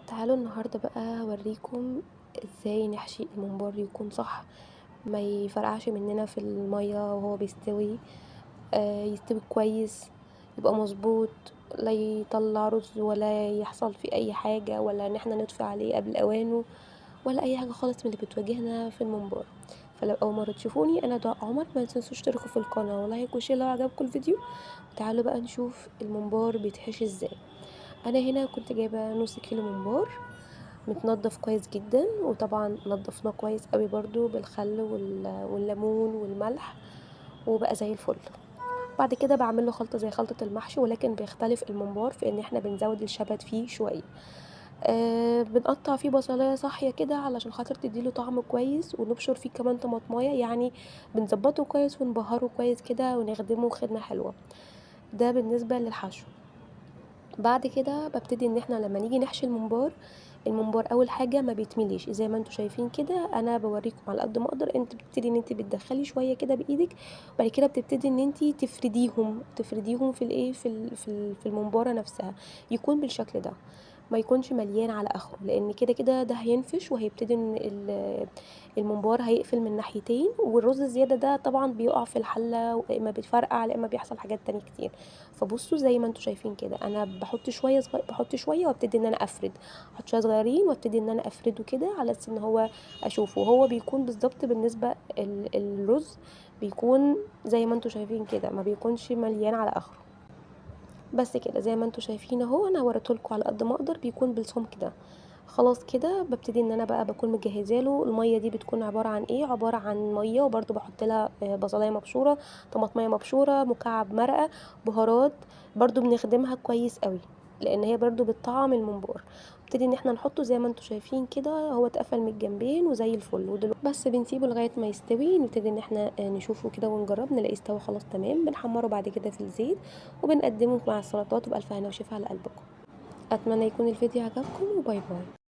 تعالوا النهاردة بقى اوريكم ازاي نحشي الممبار يكون صح، ما يفرقعش مننا في المية وهو بيستوي. يستوي كويس، يبقى مظبوط، لا يطلع رز ولا يحصل فيه اي حاجة، ولا ان احنا نطفي عليه قبل اوانه، ولا اي حاجة خالص من اللي بتواجهنا في الممبار. فلو اول مرة تشوفوني انا دعاء عمر، ما تنسوش تشتركوا في القناة ولايك وشير لو عجبكم الفيديو. تعالوا بقى نشوف الممبار بيتحشي ازاي. انا هنا كنت جايبه نص كيلو ممبار متنضف كويس جدا، وطبعا نضفناه كويس قوي برضو بالخل والليمون والملح، وبقى زي الفل. بعد كده بعمل له خلطه زي خلطه المحشي، ولكن بيختلف الممبار في ان احنا بنزود الشبت فيه شويه. بنقطع فيه بصلايه صاحيه كده علشان خاطر تديله طعم كويس، ونبشر فيه كمان طماطمايه، يعني بنظبطه كويس ونبهره كويس كده ونخدمه خدمه حلوه. ده بالنسبه للحشو. بعد كده ببتدي ان احنا لما نيجي نحشي الممبار اول حاجه ما بيتمليش زي ما انتوا شايفين كده. انا بوريكم على قد ما اقدر. انت بتبتدي ان انت بتدخلي شويه كده بايدك، وبعد كده بتبتدي ان انت تفرديهم في الايه في الممباره نفسها، يكون بالشكل ده، ما يكونش مليان على اخره، لان كده كده ده هينفش وهيبتدي ان الممبار هيقفل من ناحيتين، والرز الزياده ده طبعا بيقع في الحله، يا اما بيتفرقع يا اما بيحصل حاجات تانية كتير. فبصوا زي ما انتوا شايفين كده، انا بحط شويه بحط شويه وابتدي ان انا افرد، احط شويه صغيرين وابتدي ان انا افرده كده على اساس ان هو اشوفه هو بيكون بالظبط. بالنسبه الرز بيكون زي ما انتوا شايفين كده، ما بيكونش مليان على اخره. بس كده زي ما انتوا شايفين اهو، انا وريتهولكوا على قد ما اقدر بيكون بالسمك ده. خلاص كده ببتدي ان انا بقى بكون مجهزه له الميه دي. بتكون عباره عن ايه؟ عباره عن ميه، وبرده بحط لها بصلايه مبشوره، طماطميه مبشوره، مكعب مرقه، بهارات، برده بنخدمها كويس قوي لان هي برده بتطعم الممبار. نبتدي ان احنا نحطه زي ما انتوا شايفين كده، هو اتقفل من الجنبين وزي الفل. ودلوقتي بس بنسيبه لغايه ما يستوي، نبتدي ان احنا نشوفه كده ونجرب، نلاقيه استوى خلاص تمام. بنحمره بعد كده في الزيت وبنقدمه مع السلطات، وبألف هنا وشفا على قلبكم. اتمنى يكون الفيديو عجبكم، وباي باي.